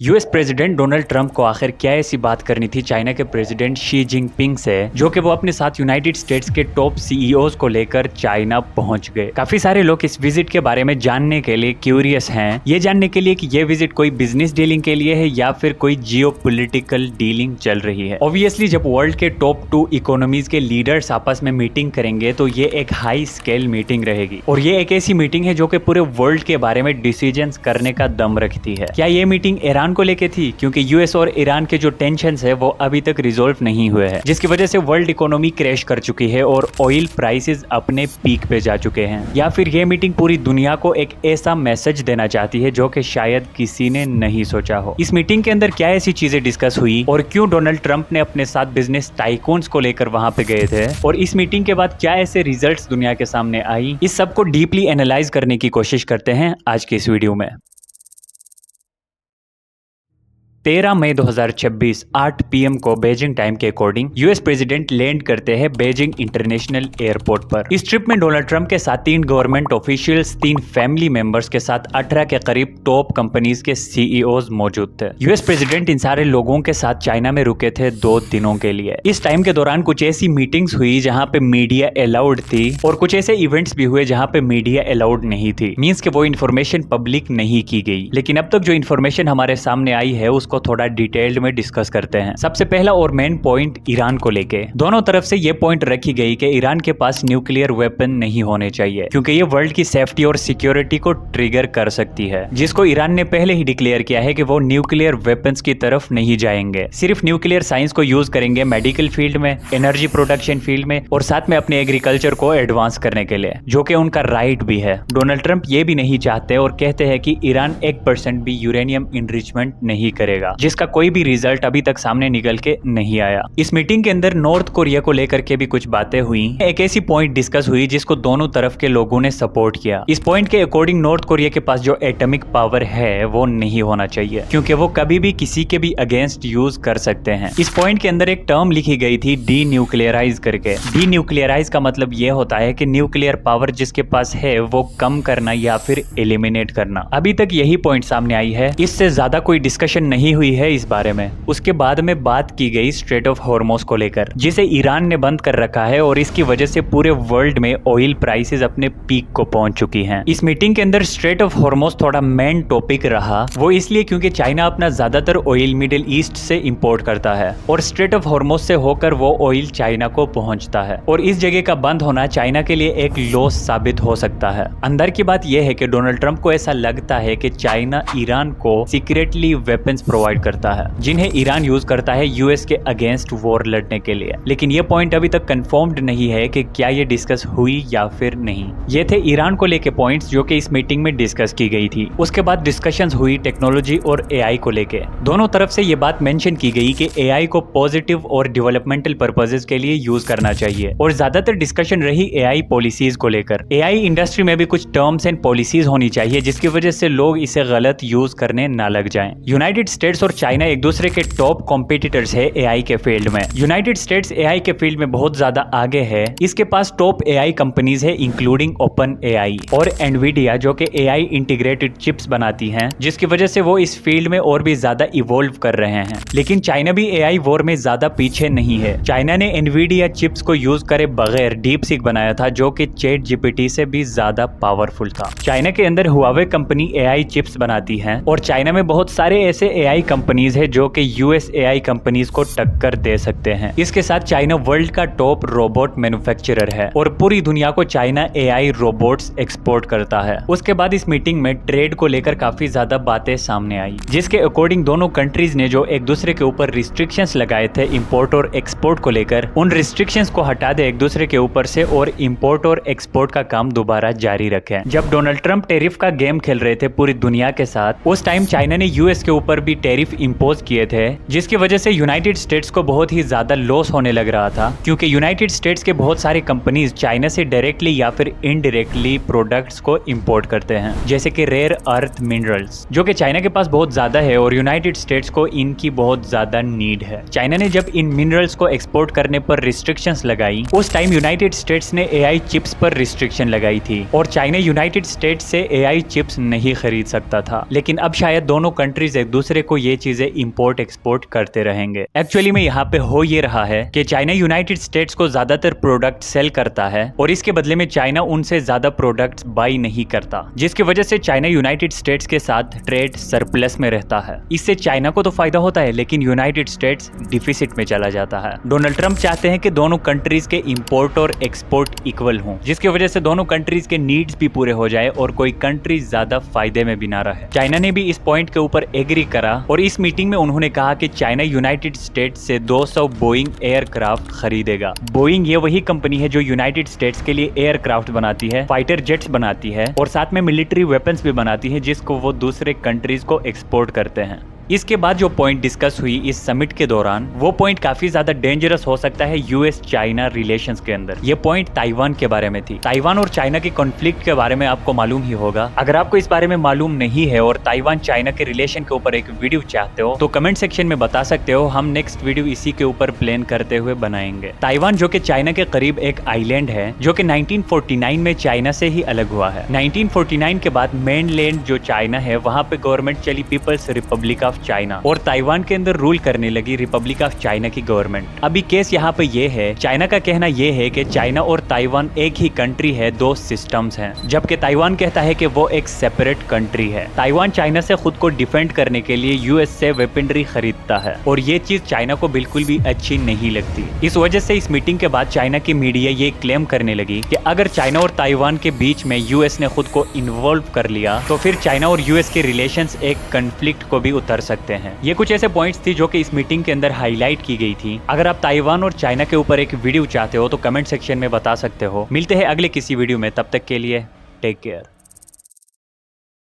US president Donald Trump को आखिर क्या ऐसी बात करनी थी चाइना के प्रेसिडेंट शी जिनपिंग से, जो कि वो अपने साथ यूनाइटेड स्टेट्स के टॉप सीईओज को लेकर चाइना पहुंच गए। काफी सारे लोग इस विजिट के बारे में जानने के लिए क्यूरियस हैं, ये जानने के लिए कि ये विजिट कोई बिजनेस डीलिंग के लिए है या फिर कोई जियोपॉलिटिकल डीलिंग चल रही है। ऑब्वियसली जब वर्ल्ड के टॉप 2 इकोनॉमीज के लीडर्स आपस में मीटिंग करेंगे तो ये एक हाई स्केल मीटिंग रहेगी और ये एक ऐसी मीटिंग है जो कि पूरे वर्ल्ड के बारे में डिसीजंस करने का दम रखती है। क्या ये मीटिंग ईरान को लेके थी? क्योंकि यूएस और ईरान के जो टेंशंस है वो अभी तक रिजोल्व नहीं हुए हैं, जिसकी वजह से वर्ल्ड इकोनॉमी क्रैश कर चुकी है और ऑयल प्राइसेस अपने पीक पे जा चुके हैं। या फिर ये मीटिंग पूरी दुनिया को एक ऐसा मैसेज देना चाहती है जो कि शायद किसी ने नहीं सोचा हो। इस मीटिंग के अंदर क्या ऐसी चीजें डिस्कस हुई और क्यों डोनाल्ड ट्रंप ने अपने साथ बिजनेस टाइकून्स को लेकर वहां पे गए थे और इस मीटिंग के बाद क्या ऐसे रिजल्ट्स दुनिया के सामने आई, इस सब को डीपली एनालाइज करने की कोशिश करते हैं आज के इस वीडियो में। 13 मई 2026 8 PM को बीजिंग टाइम के अकॉर्डिंग यूएस प्रेसिडेंट लैंड करते हैं बीजिंग इंटरनेशनल एयरपोर्ट पर। इस ट्रिप में डोनाल्ड ट्रंप के साथ 3 गवर्नमेंट ऑफिशियल्स, 3 फैमिली मेंबर्स के साथ 18 के करीब टॉप कंपनीज के सीईओज मौजूद थे। यूएस प्रेसिडेंट इन सारे लोगों के साथ चाइना में रुके थे 2 दिनों के लिए। इस टाइम के दौरान कुछ ऐसी मीटिंग्स हुई जहां पे मीडिया अलाउड थी और कुछ ऐसे इवेंट्स भी हुए जहां पे मीडिया अलाउड नहीं थी। मींस कि वो इन्फॉर्मेशन पब्लिक नहीं की गई। लेकिन अब तक जो इन्फॉर्मेशन हमारे सामने आई है उसको थोड़ा डिटेल्ड में डिस्कस करते हैं। सबसे पहला और मेन पॉइंट ईरान को लेके दोनों तरफ से ये पॉइंट रखी गई कि ईरान के पास न्यूक्लियर वेपन नहीं होने चाहिए, क्योंकि ये वर्ल्ड की सेफ्टी और सिक्योरिटी को ट्रिगर कर सकती है, जिसको ईरान ने पहले ही डिक्लेयर किया है कि वो न्यूक्लियर वेपन्स की तरफ नहीं जाएंगे। सिर्फ न्यूक्लियर साइंस को यूज करेंगे मेडिकल फील्ड में, एनर्जी प्रोडक्शन फील्ड में और साथ में अपने एग्रीकल्चर को एडवांस करने के लिए, जो कि उनका राइट भी है। डोनाल्ड ट्रंप ये भी नहीं चाहते और कहते हैं कि ईरान 1% भी यूरेनियम इनरिचमेंट नहीं करेगा, जिसका कोई भी रिजल्ट अभी तक सामने निकल के नहीं आया। इस मीटिंग के अंदर नॉर्थ कोरिया को लेकर के भी कुछ बातें हुई। एक ऐसी पॉइंट डिस्कस हुई जिसको दोनों तरफ के लोगों ने सपोर्ट किया। इस पॉइंट के अकॉर्डिंग नॉर्थ कोरिया के पास जो एटॉमिक पावर है वो नहीं होना चाहिए, क्योंकि वो कभी भी किसी के भी अगेंस्ट यूज कर सकते हैं। इस पॉइंट के अंदर एक टर्म लिखी गई थी डी न्यूक्लियराइज करके। डी न्यूक्लियराइज का मतलब ये होता है कि न्यूक्लियर पावर जिसके पास है वो कम करना या फिर एलिमिनेट करना। अभी तक यही पॉइंट सामने आई है, इससे ज्यादा कोई डिस्कशन नहीं हुई है इस बारे में। उसके बाद में बात की गई स्ट्रेट ऑफ हॉर्मोज को लेकर, जिसे ईरान ने बंद कर रखा है और इसकी वजह से पूरे वर्ल्ड में ऑयल प्राइसेस अपने पीक को पहुंच चुकी हैं। इस मीटिंग के अंदर स्ट्रेट ऑफ हॉर्मोज थोड़ा मेन टॉपिक रहा, वो इसलिए क्योंकि चाइना अपना ज्यादातर ऑयल मिडिल ईस्ट से इंपोर्ट करता है और स्ट्रेट ऑफ हॉर्मोज से होकर वो ऑयल चाइना को पहुंचता है और इस जगह का बंद होना चाइना के लिए एक लॉस साबित हो सकता है। अंदर की बात यह है कि डोनाल्ड ट्रंप को ऐसा लगता है कि चाइना ईरान को सीक्रेटली वेपन्स प्रोवाइड करता है, जिन्हें ईरान यूज करता है यूएस के अगेंस्ट वॉर लड़ने के लिए। लेकिन ये पॉइंट अभी तक कंफर्म्ड नहीं है कि क्या ये डिस्कस हुई या फिर नहीं। ये थे ईरान को लेके पॉइंट्स जो कि इस मीटिंग में डिस्कस की गई थी। उसके बाद डिस्कशंस हुई टेक्नोलॉजी और एआई को लेके। दोनों तरफ से ये बात मेंशन की गई कि एआई को पॉजिटिव और डेवलपमेंटल पर्पसेस के लिए यूज करना चाहिए और ज्यादातर डिस्कशन रही एआई पॉलिसीज को लेकर। एआई इंडस्ट्री में भी कुछ टर्म्स एंड पॉलिसीज होनी चाहिए जिसकी वजह से लोग इसे गलत यूज करने ना लग जाएं। यूनाइटेड स्टेट्स और चाइना एक दूसरे के टॉप कॉम्पिटिटर्स है एआई के फील्ड में। यूनाइटेड स्टेट्स एआई के फील्ड में बहुत ज्यादा आगे है। इसके पास टॉप एआई कंपनीज है इंक्लूडिंग ओपन एआई और एनवीडिया, जो कि एआई इंटीग्रेटेड चिप्स बनाती हैं, जिसकी वजह से वो इस फील्ड में और भी ज्यादा इवॉल्व कर रहे हैं। लेकिन चाइना भी एआई वॉर में ज्यादा पीछे नहीं है। चाइना ने एनवीडिया चिप्स को यूज करे बगैर डीप सीक बनाया था, जो कि चैट जीपीटी से भी ज्यादा पावरफुल था। चाइना के अंदर हुआवे कंपनी एआई चिप्स बनाती है और चाइना में बहुत सारे ऐसे एआई कंपनीज है जो कि यूएस एआई कंपनीज को टक्कर दे सकते हैं। इसके साथ चाइना वर्ल्ड का टॉप रोबोट मैन्युफैक्चरर है और पूरी दुनिया को चाइना एआई रोबोट्स एक्सपोर्ट करता है। उसके बाद इस मीटिंग में ट्रेड को लेकर काफी ज्यादा बातें सामने आई, जिसके अकॉर्डिंग दोनों कंट्रीज ने जो एक दूसरे के ऊपर रिस्ट्रिक्शंस लगाए थे इंपोर्ट और एक्सपोर्ट को लेकर, उन रिस्ट्रिक्शंस को हटा दे एक दूसरे के ऊपर से और इंपोर्ट और एक्सपोर्ट का काम दोबारा जारी रखे। जब डोनाल्ड ट्रंप टेरिफ का गेम खेल रहे थे पूरी दुनिया के साथ, उस टाइम चाइना ने यूएस के ऊपर भी टेरिफ इंपोज किए थे, जिसकी वजह से यूनाइटेड स्टेट्स को बहुत ही ज्यादा लॉस होने लग रहा था, क्योंकि यूनाइटेड स्टेट्स के बहुत सारे कंपनीज चाइना से डायरेक्टली या फिर इनडायरेक्टली प्रोडक्ट्स को इंपोर्ट करते हैं, जैसे कि रेयर अर्थ मिनरल्स, जो कि चाइना के पास बहुत ज्यादा है और यूनाइटेड स्टेट्स को इनकी बहुत ज्यादा नीड है। चाइना ने जब इन मिनरल्स को एक्सपोर्ट करने पर रिस्ट्रिक्शंस लगाई, उस टाइम यूनाइटेड स्टेट्स ने एआई चिप्स पर रिस्ट्रिक्शन लगाई थी और चाइना यूनाइटेड स्टेट्स से एआई चिप्स नहीं खरीद सकता था। लेकिन अब शायद दोनों कंट्रीज एक दूसरे को ये चीजें इंपोर्ट एक्सपोर्ट करते रहेंगे। एक्चुअली में यहाँ पे हो ये रहा है कि चाइना यूनाइटेड स्टेट्स को ज्यादातर प्रोडक्ट सेल करता है और इसके बदले में चाइना उनसे ज्यादा प्रोडक्ट्स बाई नहीं करता, जिसकी वजह से चाइना यूनाइटेड स्टेट्स के साथ ट्रेड सरप्लस में रहता है। इससे चाइना को तो फायदा होता है लेकिन यूनाइटेड स्टेट्स डिफिसिट में चला जाता है। डोनाल्ड ट्रंप चाहते हैं कि दोनों कंट्रीज के इंपोर्ट और एक्सपोर्ट इक्वल हों, जिसकी वजह से दोनों कंट्रीज के नीड्स भी पूरे हो जाए और कोई कंट्री ज्यादा फायदे में भी ना रहे। चाइना ने भी इस पॉइंट के ऊपर एग्री करा और इस मीटिंग में उन्होंने कहा कि चाइना यूनाइटेड स्टेट्स से 200 बोइंग एयरक्राफ्ट खरीदेगा। बोइंग ये वही कंपनी है जो यूनाइटेड स्टेट्स के लिए एयरक्राफ्ट बनाती है, फाइटर जेट्स बनाती है और साथ में मिलिट्री वेपन्स भी बनाती है, जिसको वो दूसरे कंट्रीज को एक्सपोर्ट करते हैं। इसके बाद जो पॉइंट डिस्कस हुई इस समिट के दौरान, वो पॉइंट काफी ज्यादा डेंजरस हो सकता है यूएस चाइना रिलेशंस के अंदर। ये पॉइंट ताइवान के बारे में थी। ताइवान और चाइना के कॉन्फ्लिक्ट के बारे में आपको मालूम ही होगा। अगर आपको इस बारे में मालूम नहीं है और ताइवान चाइना के रिलेशन के ऊपर एक वीडियो चाहते हो तो कमेंट सेक्शन में बता सकते हो, हम नेक्स्ट वीडियो इसी के ऊपर प्लान करते हुए बनाएंगे। ताइवान जो कि चाइना के करीब एक आइलैंड है जो कि 1949 में चाइना से ही अलग हुआ है। 1949 के बाद मेनलैंड जो चाइना है वहाँ पे गवर्नमेंट चली पीपल्स रिपब्लिक ऑफ चाइना और ताइवान के अंदर रूल करने लगी रिपब्लिक ऑफ चाइना की गवर्नमेंट। अभी केस यहाँ पे ये है, चाइना का कहना ये है कि चाइना और ताइवान एक ही कंट्री है, दो सिस्टम्स हैं, जबकि ताइवान कहता है कि वो एक सेपरेट कंट्री है। ताइवान चाइना से खुद को डिफेंड करने के लिए यूएस से वेपनरी खरीदता है और ये चीज चाइना को बिल्कुल भी अच्छी नहीं लगती। इस वजह से इस मीटिंग के बाद चाइना की मीडिया ये क्लेम करने लगी कि अगर चाइना और ताइवान के बीच में यूएस ने खुद को इन्वॉल्व कर लिया तो फिर चाइना और यूएस के रिलेशंस एक कॉन्फ्लिक्ट को भी उतर सकते हैं। ये कुछ ऐसे पॉइंट्स थी जो कि इस मीटिंग के अंदर हाईलाइट की गई थी। अगर आप ताइवान और चाइना के ऊपर एक वीडियो चाहते हो तो कमेंट सेक्शन में बता सकते हो। मिलते हैं अगले किसी वीडियो में, तब तक के लिए टेक केयर।